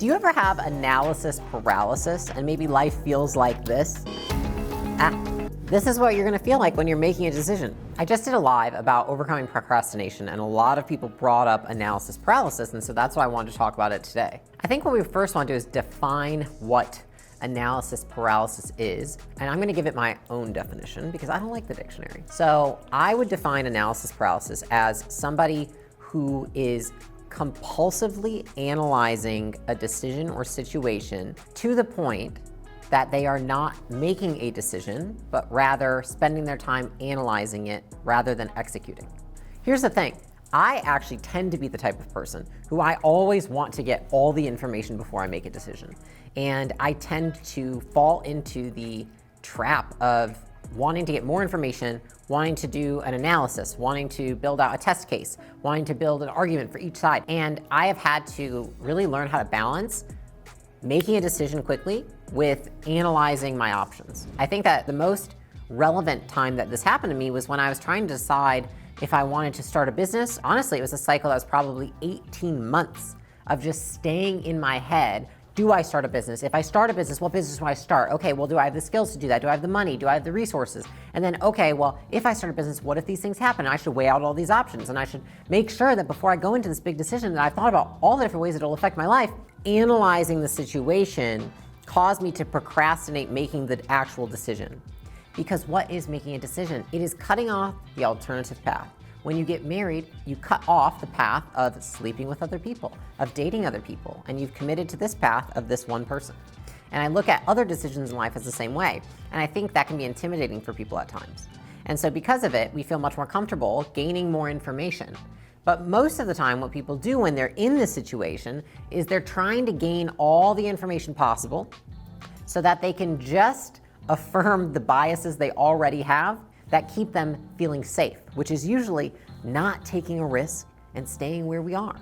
Do you ever have analysis paralysis and maybe life feels like this? This is what you're gonna feel like when you're making a decision. I just did a live about overcoming procrastination, and a lot of people brought up analysis paralysis, and so that's why I wanted to talk about it today. I think what we first want to do is define what analysis paralysis is, and I'm gonna give it my own definition because I don't like the dictionary. So I would define analysis paralysis as somebody who is compulsively analyzing a decision or situation to the point that they are not making a decision, but rather spending their time analyzing it rather than executing. Here's the thing. I actually tend to be the type of person who I always want to get all the information before I make a decision. And I tend to fall into the trap of wanting to get more information, wanting to do an analysis, wanting to build out a test case, wanting to build an argument for each side. And I have had to really learn how to balance making a decision quickly with analyzing my options. I think that the most relevant time that this happened to me was when I was trying to decide if I wanted to start a business. Honestly, it was a cycle that was probably 18 months of just staying in my head. Do I start a business? If I start a business, what business do I start? Okay, well, do I have the skills to do that? Do I have the money? Do I have the resources? And then, okay, well, if I start a business, what if these things happen? I should weigh out all these options, and I should make sure that before I go into this big decision that I've thought about all the different ways it'll affect my life. Analyzing the situation caused me to procrastinate making the actual decision. Because what is making a decision? It is cutting off the alternative path. When you get married, you cut off the path of sleeping with other people, of dating other people, and you've committed to this path of this one person. And I look at other decisions in life as the same way, and I think that can be intimidating for people at times. And so because of it, we feel much more comfortable gaining more information. But most of the time, what people do when they're in this situation is they're trying to gain all the information possible so that they can just affirm the biases they already have that keep them feeling safe, which is usually not taking a risk and staying where we are.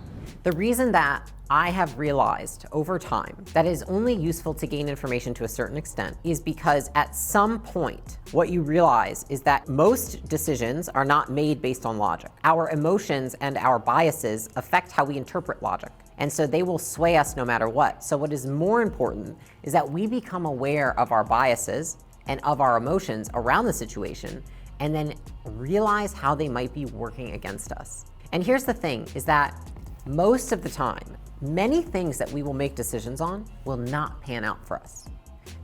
The reason that I have realized over time that it is only useful to gain information to a certain extent is because at some point, what you realize is that most decisions are not made based on logic. Our emotions and our biases affect how we interpret logic. And so they will sway us no matter what. So what is more important is that we become aware of our biases and of our emotions around the situation, and then realize how they might be working against us. And here's the thing, is that most of the time, many things that we will make decisions on will not pan out for us.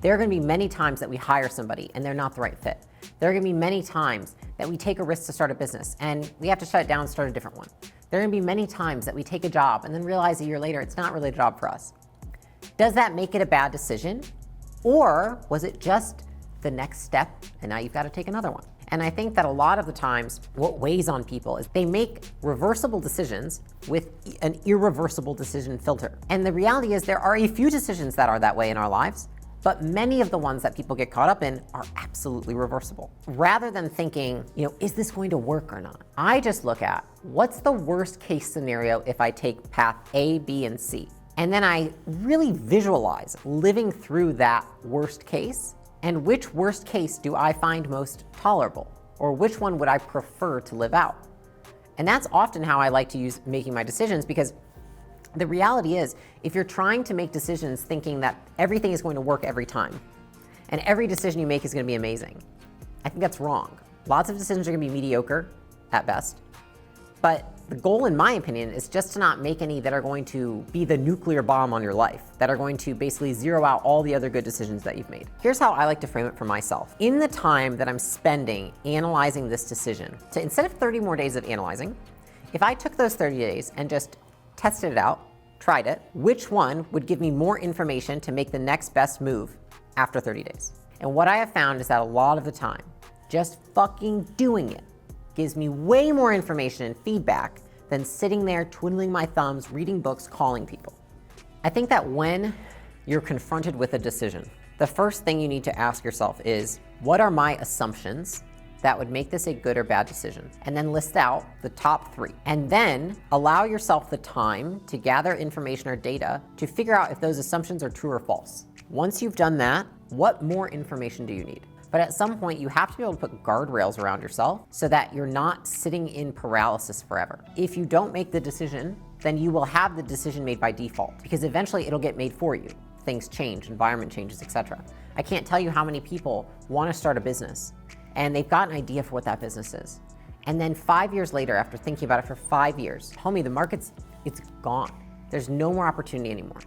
There are gonna be many times that we hire somebody and they're not the right fit. There are gonna be many times that we take a risk to start a business and we have to shut it down and start a different one. There are gonna be many times that we take a job and then realize a year later it's not really a job for us. Does that make it a bad decision? Or was it just the next step and now you've got to take another one? And I think that a lot of the times what weighs on people is they make reversible decisions with an irreversible decision filter. And the reality is there are a few decisions that are that way in our lives, but many of the ones that people get caught up in are absolutely reversible. Rather than thinking, is this going to work or not? I just look at what's the worst case scenario if I take path A, B, and C. And then I really visualize living through that worst case. And which worst case do I find most tolerable? Or which one would I prefer to live out? And that's often how I like to use making my decisions, because the reality is, if you're trying to make decisions thinking that everything is going to work every time, and every decision you make is going to be amazing, I think that's wrong. Lots of decisions are going to be mediocre at best. But the goal, in my opinion, is just to not make any that are going to be the nuclear bomb on your life, that are going to basically zero out all the other good decisions that you've made. Here's how I like to frame it for myself. In the time that I'm spending analyzing this decision, so instead of 30 more days of analyzing, if I took those 30 days and just tested it out, tried it, which one would give me more information to make the next best move after 30 days? And what I have found is that a lot of the time, just fucking doing it gives me way more information and feedback than sitting there twiddling my thumbs, reading books, calling people. I think that when you're confronted with a decision, the first thing you need to ask yourself is, what are my assumptions that would make this a good or bad decision? And then list out the top 3. And then allow yourself the time to gather information or data to figure out if those assumptions are true or false. Once you've done that, what more information do you need? But at some point, you have to be able to put guardrails around yourself so that you're not sitting in paralysis forever. If you don't make the decision then you will have the decision made by default, because eventually it'll get made for you. Things change, environment changes, etc. I can't tell you how many people want to start a business and they've got an idea for what that business is. And then 5 years later, after thinking about it for 5 years, homie, the market's, it's gone. There's no more opportunity anymore.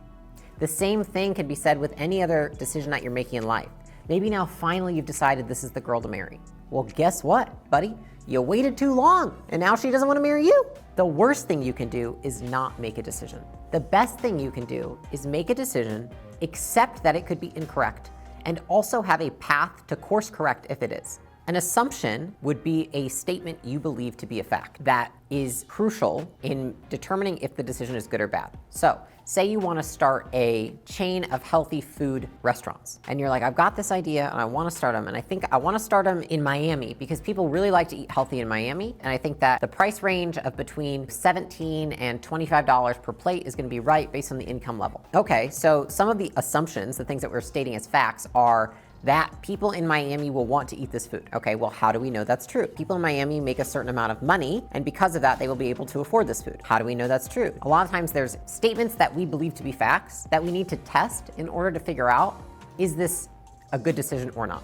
The same thing can be said with any other decision that you're making in life. Maybe now finally you've decided this is the girl to marry. Well, guess what, buddy? You waited too long and now she doesn't want to marry you. The worst thing you can do is not make a decision. The best thing you can do is make a decision, accept that it could be incorrect, and also have a path to course correct if it is. An assumption would be a statement you believe to be a fact that is crucial in determining if the decision is good or bad. So, say you want to start a chain of healthy food restaurants, and you're like, I've got this idea and I want to start them, and I think I want to start them in Miami because people really like to eat healthy in Miami, and I think that the price range of between $17 and $25 per plate is going to be right based on the income level. Okay, so some of the assumptions, the things that we're stating as facts, are that people in Miami will want to eat this food. Okay, well, how do we know that's true? People in Miami make a certain amount of money, and because of that, they will be able to afford this food. How do we know that's true? A lot of times there's statements that we believe to be facts that we need to test in order to figure out, is this a good decision or not?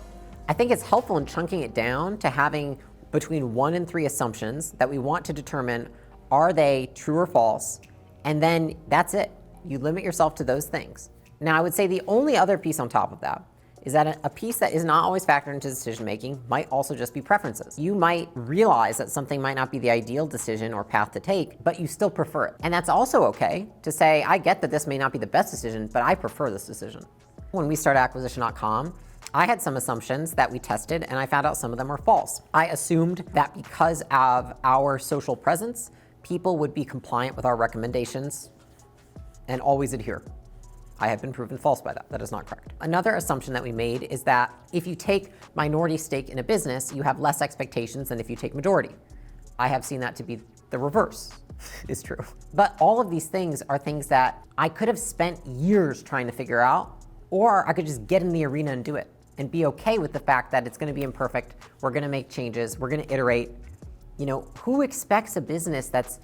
I think it's helpful in chunking it down to having between 1 and 3 assumptions that we want to determine, are they true or false? And then that's it. You limit yourself to those things. Now, I would say the only other piece on top of that is that a piece that is not always factored into decision making might also just be preferences. You might realize that something might not be the ideal decision or path to take, but you still prefer it. And that's also okay to say, I get that this may not be the best decision, but I prefer this decision. When we started acquisition.com, I had some assumptions that we tested, and I found out some of them are false. I assumed that because of our social presence, people would be compliant with our recommendations and always adhere. I have been proven false by that. That is not correct. Another assumption that we made is that if you take minority stake in a business, you have less expectations than if you take majority. I have seen that to be the reverse is true. But all of these things are things that I could have spent years trying to figure out, or I could just get in the arena and do it and be okay with the fact that it's going to be imperfect. We're going to make changes. We're going to iterate. You know, who expects a business that's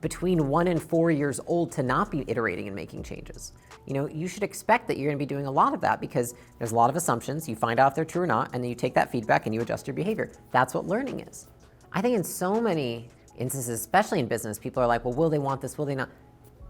between 1 and 4 years old to not be iterating and making changes? You know, you should expect that you're going to be doing a lot of that because there's a lot of assumptions. You find out if they're true or not, and then you take that feedback and you adjust your behavior. That's what learning is. I think in so many instances, especially in business, people are like, well, will they want this? Will they not?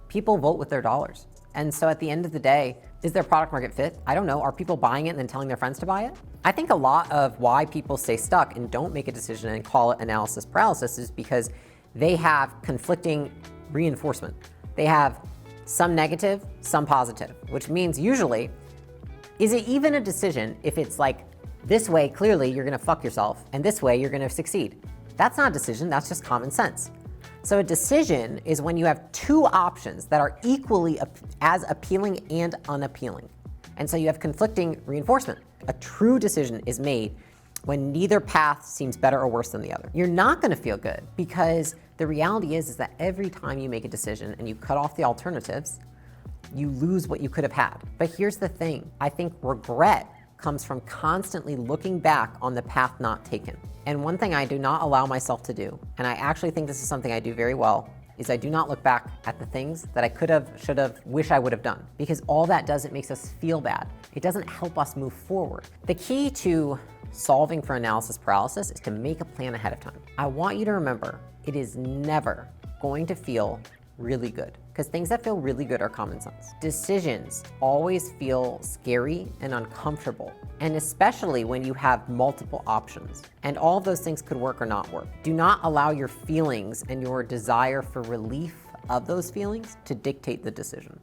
People vote with their dollars. And so at the end of the day, is there product market fit? I don't know. Are people buying it and then telling their friends to buy it? I think a lot of why people stay stuck and don't make a decision and call it analysis paralysis is because they have conflicting reinforcement. They have some negative, some positive, which means usually, is it even a decision if it's like, this way, clearly you're gonna fuck yourself, and this way you're gonna succeed? That's not a decision, that's just common sense. So a decision is when you have 2 options that are equally as appealing and unappealing. And so you have conflicting reinforcement. A true decision is made when neither path seems better or worse than the other. You're not gonna feel good because the reality is that every time you make a decision and you cut off the alternatives, you lose what you could have had. But here's the thing, I think regret comes from constantly looking back on the path not taken. And one thing I do not allow myself to do, and I actually think this is something I do very well, is I do not look back at the things that I could have, should have, wish I would have done. Because all that does, it makes us feel bad. It doesn't help us move forward. The key to solving for analysis paralysis is to make a plan ahead of time. I want you to remember, it is never going to feel really good, because things that feel really good are common sense. Decisions always feel scary and uncomfortable, and especially when you have multiple options, and all of those things could work or not work. Do not allow your feelings and your desire for relief of those feelings to dictate the decision.